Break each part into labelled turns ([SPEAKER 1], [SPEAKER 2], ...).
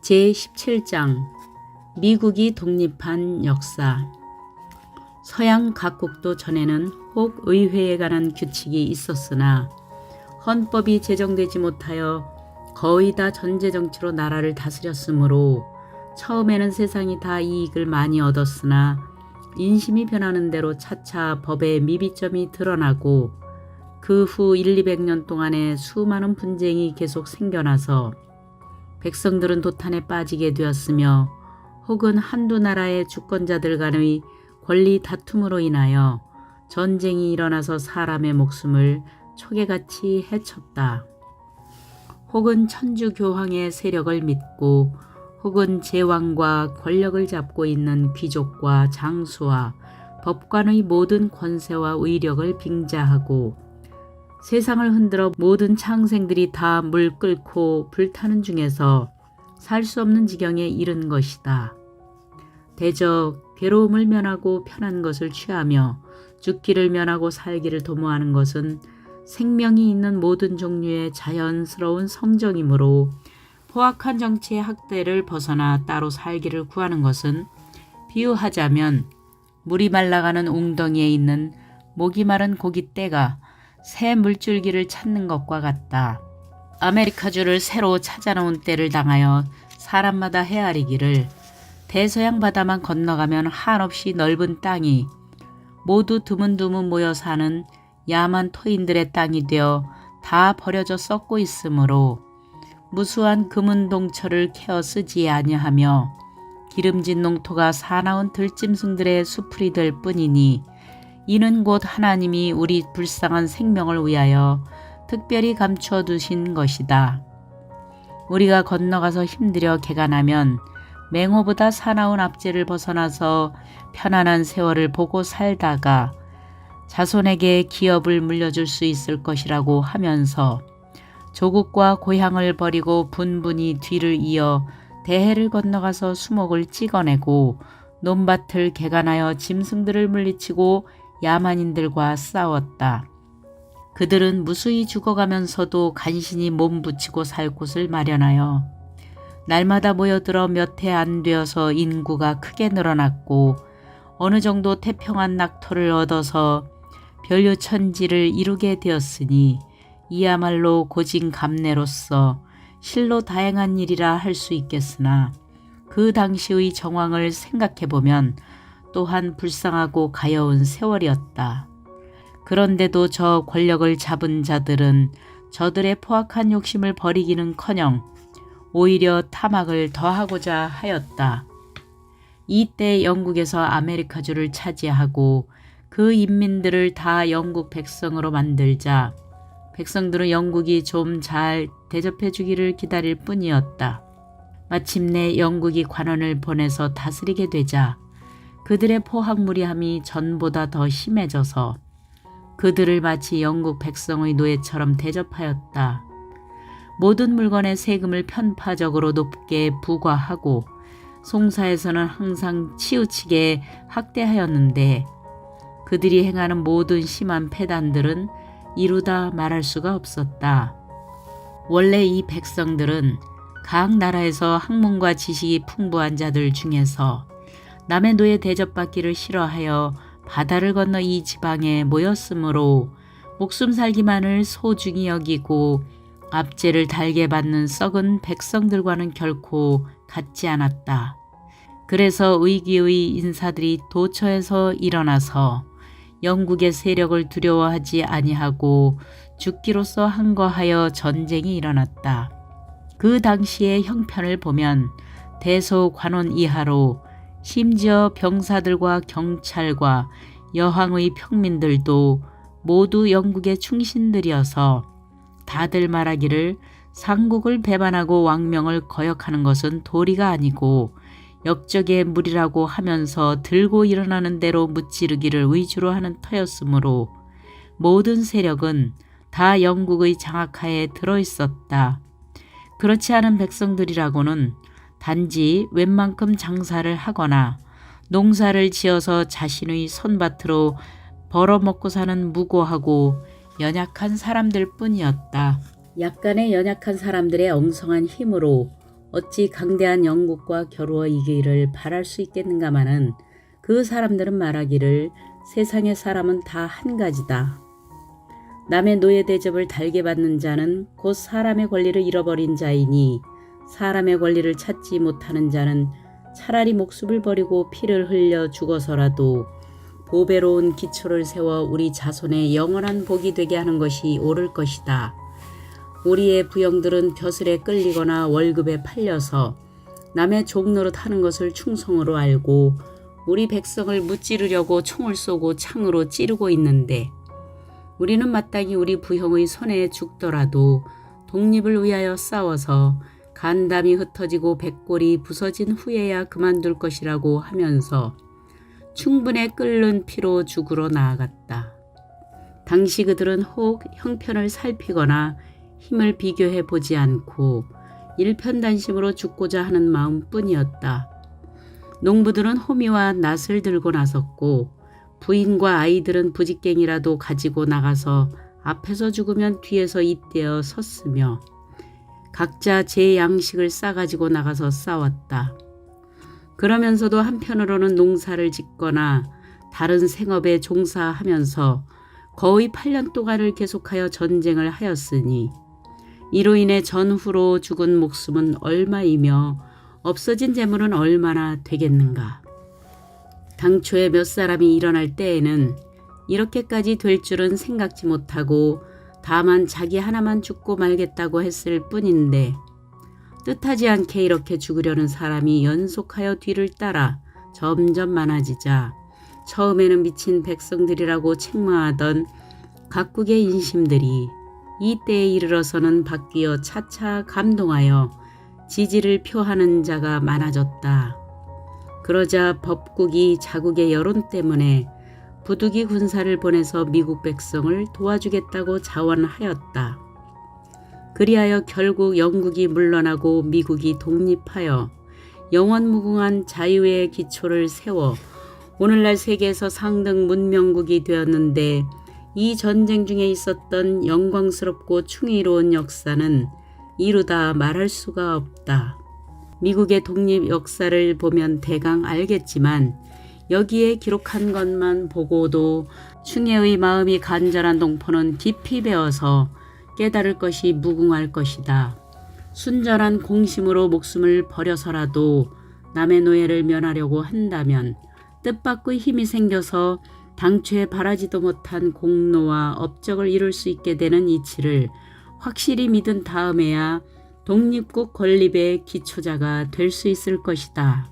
[SPEAKER 1] 제17장 미국이 독립한 역사. 서양 각국도 전에는 혹 의회에 관한 규칙이 있었으나 헌법이 제정되지 못하여 거의 다 전제정치로 나라를 다스렸으므로 처음에는 세상이 다 이익을 많이 얻었으나 인심이 변하는 대로 차차 법의 미비점이 드러나고 그 후 100~200년 동안에 수많은 분쟁이 계속 생겨나서 백성들은 도탄에 빠지게 되었으며 혹은 한두 나라의 주권자들 간의 권리 다툼으로 인하여 전쟁이 일어나서 사람의 목숨을 초계같이 해쳤다. 혹은 천주교황의 세력을 믿고 혹은 제왕과 권력을 잡고 있는 귀족과 장수와 법관의 모든 권세와 의력을 빙자하고 세상을 흔들어 모든 창생들이 다 물 끓고 불타는 중에서 살 수 없는 지경에 이른 것이다. 대저 괴로움을 면하고 편한 것을 취하며 죽기를 면하고 살기를 도모하는 것은 생명이 있는 모든 종류의 자연스러운 성정이므로 포악한 정치의 학대를 벗어나 따로 살기를 구하는 것은 비유하자면 물이 말라가는 웅덩이에 있는 목이 마른 고깃대가 새 물줄기를 찾는 것과 같다. 아메리카주를 새로 찾아놓은 때를 당하여 사람마다 헤아리기를 대서양 바다만 건너가면 한없이 넓은 땅이 모두 드문드문 모여 사는 야만 토인들의 땅이 되어 다 버려져 썩고 있으므로 무수한 금은 동철을 캐어 쓰지 아니하며 기름진 농토가 사나운 들짐승들의 수풀이 될 뿐이니 이는 곧 하나님이 우리 불쌍한 생명을 위하여 특별히 감추어 두신 것이다. 우리가 건너가서 힘들여 개간하면 맹호보다 사나운 압제를 벗어나서 편안한 세월을 보고 살다가 자손에게 기업을 물려줄 수 있을 것이라고 하면서 조국과 고향을 버리고 분분히 뒤를 이어 대해를 건너가서 수목을 찍어내고 논밭을 개간하여 짐승들을 물리치고 야만인들과 싸웠다. 그들은 무수히 죽어가면서도 간신히 몸붙이고 살 곳을 마련하여 날마다 모여들어 몇 해 안 되어서 인구가 크게 늘어났고 어느 정도 태평한 낙토를 얻어서 별유천지를 이루게 되었으니 이야말로 고진감래로서 실로 다행한 일이라 할 수 있겠으나 그 당시의 정황을 생각해보면 또한 불쌍하고 가여운 세월이었다. 그런데도 저 권력을 잡은 자들은 저들의 포악한 욕심을 버리기는커녕 오히려 탐악을 더하고자 하였다. 이때 영국에서 아메리카주를 차지하고 그 인민들을 다 영국 백성으로 만들자 백성들은 영국이 좀 잘 대접해 주기를 기다릴 뿐이었다. 마침내 영국이 관원을 보내서 다스리게 되자 그들의 포악무리함이 전보다 더 심해져서 그들을 마치 영국 백성의 노예처럼 대접하였다. 모든 물건의 세금을 편파적으로 높게 부과하고 송사에서는 항상 치우치게 학대하였는데 그들이 행하는 모든 심한 패단들은 이루다 말할 수가 없었다. 원래 이 백성들은 각 나라에서 학문과 지식이 풍부한 자들 중에서 남의 노예 대접받기를 싫어하여 바다를 건너 이 지방에 모였으므로 목숨 살기만을 소중히 여기고 압제를 달게 받는 썩은 백성들과는 결코 같지 않았다. 그래서 의기의 인사들이 도처에서 일어나서 영국의 세력을 두려워하지 아니하고 죽기로써 항거하여 전쟁이 일어났다. 그 당시의 형편을 보면 대소관원 이하로 심지어 병사들과 경찰과 여항의 평민들도 모두 영국의 충신들이어서 다들 말하기를 상국을 배반하고 왕명을 거역하는 것은 도리가 아니고 역적의 무리라고 하면서 들고 일어나는 대로 무찌르기를 위주로 하는 터였으므로 모든 세력은 다 영국의 장악하에 들어있었다. 그렇지 않은 백성들이라고는 단지 웬만큼 장사를 하거나 농사를 지어서 자신의 손밭으로 벌어먹고 사는 무고하고 연약한 사람들 뿐이었다. 약간의 연약한 사람들의 엉성한 힘으로 어찌 강대한 영국과 겨루어 이기기를 바랄 수 있겠는가마는 그 사람들은 말하기를 세상의 사람은 다 한 가지다. 남의 노예 대접을 달게 받는 자는 곧 사람의 권리를 잃어버린 자이니 사람의 권리를 찾지 못하는 자는 차라리 목숨을 버리고 피를 흘려 죽어서라도 보배로운 기초를 세워 우리 자손의 영원한 복이 되게 하는 것이 옳을 것이다. 우리의 부영들은 벼슬에 끌리거나 월급에 팔려서 남의 종노릇 하는 것을 충성으로 알고 우리 백성을 무찌르려고 총을 쏘고 창으로 찌르고 있는데 우리는 마땅히 우리 부형의 손에 죽더라도 독립을 위하여 싸워서 간담이 흩어지고 백골이 부서진 후에야 그만둘 것이라고 하면서 충분에 끓는 피로 죽으러 나아갔다. 당시 그들은 혹 형편을 살피거나 힘을 비교해 보지 않고 일편단심으로 죽고자 하는 마음뿐이었다. 농부들은 호미와 낫을 들고 나섰고 부인과 아이들은 부직갱이라도 가지고 나가서 앞에서 죽으면 뒤에서 잇대어 섰으며 각자 제 양식을 싸가지고 나가서 싸웠다. 그러면서도 한편으로는 농사를 짓거나 다른 생업에 종사하면서 거의 8년 동안을 계속하여 전쟁을 하였으니 이로 인해 전후로 죽은 목숨은 얼마이며 없어진 재물은 얼마나 되겠는가. 당초에 몇 사람이 일어날 때에는 이렇게까지 될 줄은 생각지 못하고 다만 자기 하나만 죽고 말겠다고 했을 뿐인데 뜻하지 않게 이렇게 죽으려는 사람이 연속하여 뒤를 따라 점점 많아지자 처음에는 미친 백성들이라고 책망하던 각국의 인심들이 이때에 이르러서는 바뀌어 차차 감동하여 지지를 표하는 자가 많아졌다. 그러자 법국이 자국의 여론 때문에 부득이 군사를 보내서 미국 백성을 도와주겠다고 자원하였다. 그리하여 결국 영국이 물러나고 미국이 독립하여 영원무궁한 자유의 기초를 세워 오늘날 세계에서 상등 문명국이 되었는데 이 전쟁 중에 있었던 영광스럽고 충이로운 역사는 이루다 말할 수가 없다. 미국의 독립 역사를 보면 대강 알겠지만 여기에 기록한 것만 보고도 충혜의 마음이 간절한 동포는 깊이 배워서 깨달을 것이 무궁할 것이다. 순전한 공심으로 목숨을 버려서라도 남의 노예를 면하려고 한다면 뜻밖의 힘이 생겨서 당초에 바라지도 못한 공로와 업적을 이룰 수 있게 되는 이치를 확실히 믿은 다음에야 독립국 건립의 기초자가 될 수 있을 것이다.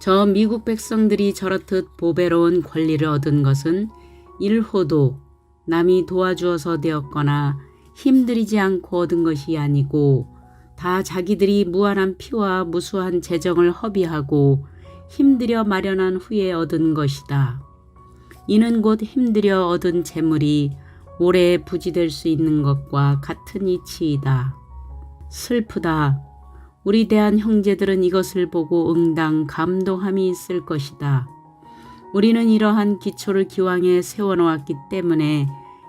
[SPEAKER 1] 저 미국 백성들이 저렇듯 보배로운 권리를 얻은 것은 일호도 남이 도와주어서 되었거나 힘들이지 않고 얻은 것이 아니고 다 자기들이 무한한 피와 무수한 재정을 허비하고 힘들여 마련한 후에 얻은 것이다. 이는 곧 힘들여 얻은 재물이 오래 부지될 수 있는 것과 같은 이치이다. 슬프다. 우리 대한 형제들은 이것을 보고 응당 감동함이 있을 것이다. 우리는 이러한 기초를 기왕에 세워놓았기 때문에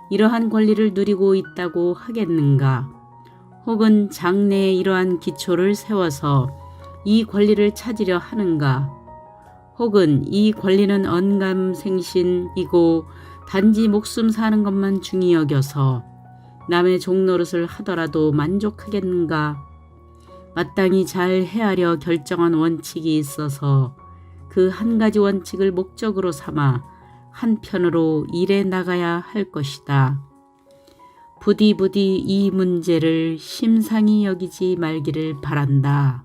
[SPEAKER 1] 이러한 권리를 누리고 있다고 하겠는가? 혹은 장래에 이러한 기초를 세워서 이 권리를 찾으려 하는가? 혹은 이 권리는 언감생신이고 단지 목숨 사는 것만 중히 여겨서 남의 종노릇을 하더라도 만족하겠는가? 마땅히 잘 헤아려 결정한 원칙이 있어서 그 한 가지 원칙을 목적으로 삼아 한편으로 일해 나가야 할 것이다. 부디 이 문제를 심상히 여기지 말기를 바란다.